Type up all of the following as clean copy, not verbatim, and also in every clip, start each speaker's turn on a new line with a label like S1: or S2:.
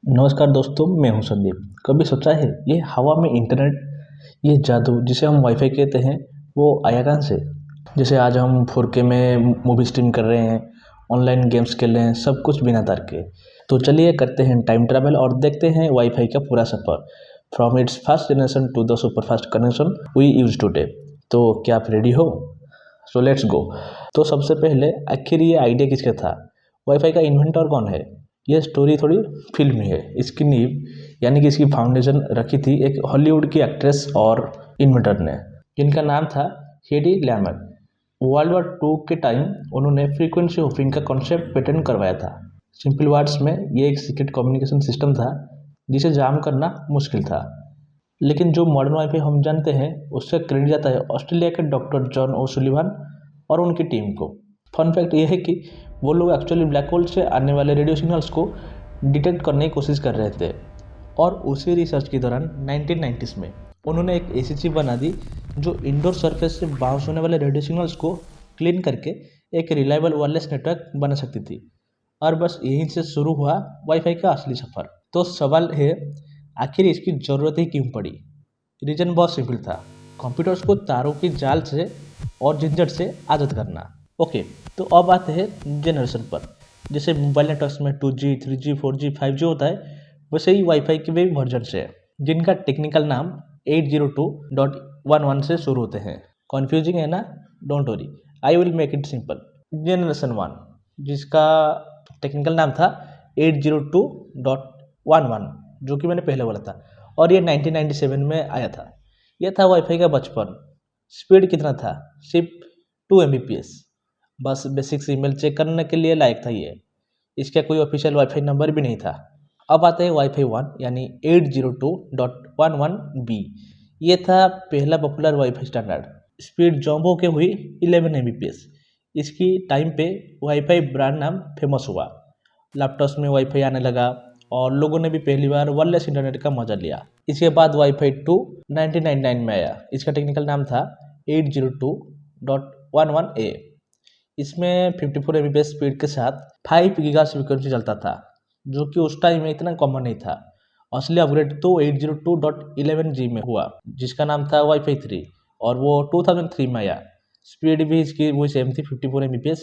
S1: नमस्कार दोस्तों, मैं हूं संदीप। कभी सोचा है ये हवा में इंटरनेट, ये जादू जिसे हम वाईफाई कहते हैं, वो आया कहाँ से? जैसे आज हम 4K में मूवी स्ट्रीम कर रहे हैं, ऑनलाइन गेम्स खेल रहे हैं, सब कुछ बिना तार के। तो चलिए करते हैं टाइम ट्रैवल और देखते हैं वाईफाई का पूरा सफ़र, from its first generation to the super fast connection we use today. तो क्या आप रेडी हो? So let's go. तो सबसे पहले आखिर ये आइडिया किसका था? वाईफाई का इन्वेंटर कौन है? यह स्टोरी थोड़ी फिल्मी है। इसकी नींव यानी कि इसकी फाउंडेशन रखी थी एक हॉलीवुड की एक्ट्रेस और इन्वेंटर ने, जिनका नाम था हेडी लैमर। वर्ल्ड वॉर 2 के टाइम उन्होंने फ्रीक्वेंसी होपिंग का कॉन्सेप्ट पेटेंट करवाया था। सिंपल वर्ड्स में ये एक सीक्रेट कम्युनिकेशन सिस्टम था जिसे जाम करना मुश्किल था। लेकिन जो मॉडर्न वाईफाई हम जानते हैं उससे क्रेडिट जाता है ऑस्ट्रेलिया के डॉक्टर जॉन ओसुलिवान और उनकी टीम को। फन फैक्ट यह है कि वो लोग एक्चुअली ब्लैक होल से आने वाले रेडियो सिग्नल्स को डिटेक्ट करने की कोशिश कर रहे थे। और उसी रिसर्च के दौरान 1990s में उन्होंने एक ऐसी चीज़ बना दी जो इंडोर सरफेस से बाउंस होने वाले रेडियो सिग्नल्स को क्लीन करके एक रिलायबल वायरलेस नेटवर्क बना सकती थी। और बस यहीं से शुरू हुआ वाईफाई का असली सफ़र। तो सवाल है, आखिर इसकी ज़रूरत ही क्यों पड़ी? रीज़न बहुत सिंपल था, कंप्यूटर्स को तारों की जाल से और झंझट से आज़ाद करना। ओके, तो अब आते हैं जनरेशन पर। जैसे मोबाइल नेटवर्क्स में 2G, 3G, 4G, 5G होता है, वैसे ही वाईफाई के भी वर्जन है जिनका टेक्निकल नाम 802.11 से शुरू होते हैं। कन्फ्यूजिंग है ना? Don't worry, I will make it simple. Generation 1 जिसका टेक्निकल नाम था 802.11, जो कि मैंने पहले बोला था, और ये 1997 में आया था। यह था वाईफाई का बचपन। स्पीड कितना था? सिर्फ 2 Mbps। बस बेसिक्स ईमेल चेक करने के लिए लायक था ये। इसका कोई ऑफिशियल वाईफाई नंबर भी नहीं था। अब आते हैं वाईफाई 1 यानी 802.11b। ये था पहला popular wifi standard. Speed jump होके हुई 11 Mbps। इसकी टाइम पे वाईफाई ब्रांड नाम फेमस हुआ। लैपटॉप्स में वाईफाई आने लगा और लोगों ने भी पहली बार वायरलेस इंटरनेट का मजा लिया। इसके बाद वाईफाई 2 1999 में आया। इसका टेक्निकल नाम था 802.11a। इसमें 54 Mbps स्पीड के साथ 5 गीगाहर्ट्ज़ फ्रीक्वेंसी चलता था, जो कि उस टाइम में इतना कॉमन नहीं था। असली अपग्रेड तो 802.11g में हुआ, जिसका नाम था वाईफाई 3, और वो 2003 में आया। स्पीड भी इसकी वही सेम थी, 54 Mbps,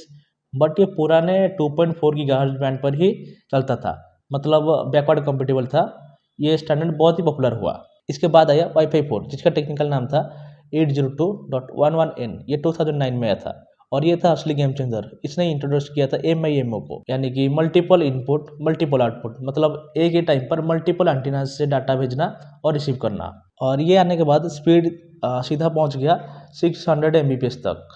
S1: बट ये पुराने 2.4 गीगाहर्ट्ज़ बैंड पर ही चलता था, मतलब बैकवर्ड कंपेटेबल था। ये स्टैंडर्ड बहुत ही पॉपुलर हुआ। इसके बाद आया वाईफाई 4 जिसका टेक्निकल नाम था 802.11n। ये 2009 में आया था और ये था असली गेम चेंजर। इसने इंट्रोड्यूस किया था MIMO को, यानी कि मल्टीपल इनपुट मल्टीपल आउटपुट, मतलब एक ही टाइम पर मल्टीपल एंटीना से डाटा भेजना और रिसीव करना। और ये आने के बाद स्पीड सीधा पहुंच गया 600 Mbps तक।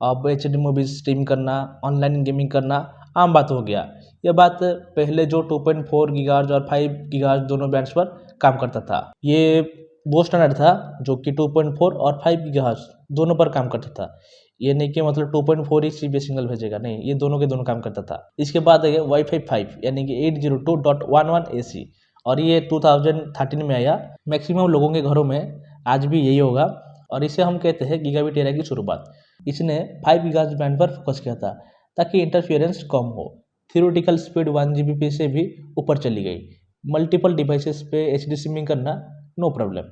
S1: अब HD मूवीज स्ट्रीम करना, ऑनलाइन गेमिंग करना आम बात हो गया। यह बात पहले जो 2.4 गीगाहर्ट्ज़ और 5 गीगाहर्ट्ज़ दोनों बैंड्स पर काम करता था। ये वो स्टैंडर्ड था जो कि 2.4 और 5 गीगाहर्ट्ज़ दोनों पर काम करता था। ये नहीं कि मतलब 2.4 ही सीबीएस सिग्नल भेजेगा, नहीं, ये दोनों के दोनों काम करता था। इसके बाद है वाईफाई 5 यानी कि 802.11ac, और ये 2013 में आया। मैक्सिमम लोगों के घरों में आज भी यही होगा, और इसे हम कहते हैं गीगाबिट एरा की शुरुआत। इसने 5 गीगाहर्ट्ज़ बैंड पर फोकस किया था ताकि इंटरफियरेंस कम हो। थियोरेटिकल स्पीड 1 Gbps से भी ऊपर चली गई। मल्टीपल डिवाइसेस पे HD स्ट्रीमिंग करना नो प्रॉब्लम।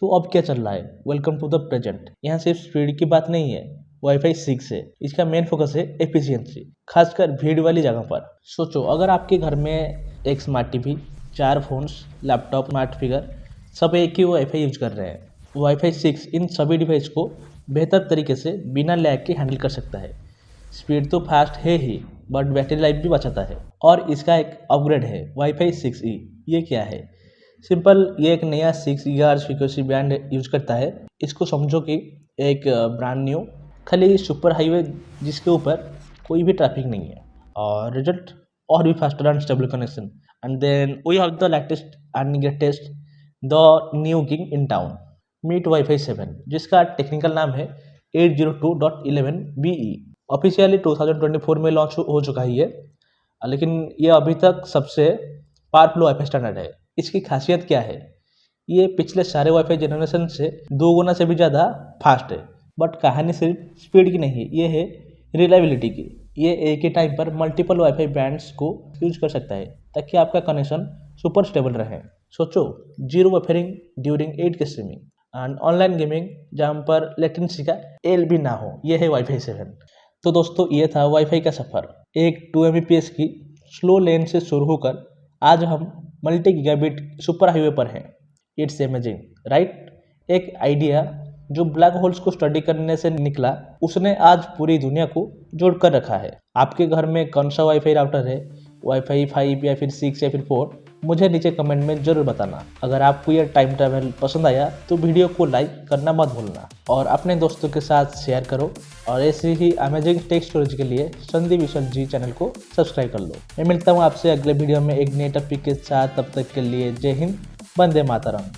S1: तो अब क्या चल रहा है? Welcome to the present. यहाँ सिर्फ स्पीड की बात नहीं है, वाईफाई 6 है। इसका मेन फोकस है एफिशिएंसी, खासकर भीड़ वाली जगह पर। सोचो, अगर आपके घर में एक smart TV, 4 phones, laptop, smart figure, सब एक ही वाईफाई यूज कर रहे हैं। वाईफाई 6 इन सभी डिवाइस को बेहतर तरीके से बिना लैग के हैंडल कर सकता है। स्पीड तो फास्ट है ही, बट बैटरी लाइफ भी बचाता है। और इसका एक अपग्रेड है वाईफाई 6E। ये क्या है? सिंपल, ये एक नया 6 गीगाहर्ट्ज़ फ्रीक्वेंसी बैंड यूज करता है। इसको समझो कि एक ब्रांड न्यू खाली सुपर हाईवे जिसके ऊपर कोई भी ट्रैफिक नहीं है, और रिजल्ट और भी faster and stable connection. And then we have the latest and greatest, the new king in town, meet WiFi 7, जिसका टेक्निकल नाम है 802.11be। ऑफिशियली 2024 में लॉन्च हो चुका है ये, लेकिन ये अभी तक सबसे पावरफुल वाईफाई स्टैंडर्ड है। इसकी खासियत क्या है? ये पिछले सारे वाईफाई जनरेशन से 2 गुना से भी ज़्यादा फास्ट है। बट कहानी सिर्फ स्पीड की नहीं है, ये है रिलायबिलिटी की। ये एक ही टाइम पर मल्टीपल वाईफाई बैंड्स को यूज कर सकता है ताकि आपका कनेक्शन सुपर स्टेबल रहें। सोचो, zero buffering during 8K streaming and online gaming जहाँ पर लेटेंसी का एल भी ना हो, ये है वाईफाई 7। तो दोस्तों ये था वाईफाई का सफ़र, एक 2 Mbps की स्लो लेन से शुरू होकर आज हम मल्टी गीगाबिट सुपर हाईवे पर हैं। It's amazing right. एक आइडिया जो ब्लैक होल्स को स्टडी करने से निकला, उसने आज पूरी दुनिया को जोड़ कर रखा है। आपके घर में कौन सा वाईफाई राउटर है, वाईफाई 5 या फिर 6 या फिर 4, मुझे नीचे कमेंट में जरूर बताना। अगर आपको यह टाइम ट्रैवल पसंद आया तो वीडियो को लाइक करना मत भूलना और अपने दोस्तों के साथ शेयर करो। और ऐसी ही अमेजिंग टेक स्टोरेज के लिए संदीप विशाल जी चैनल को सब्सक्राइब कर लो। मैं मिलता हूँ आपसे अगले वीडियो में एक नए टॉपिक के साथ। तब तक के लिए जय हिंद, वंदे मातरम।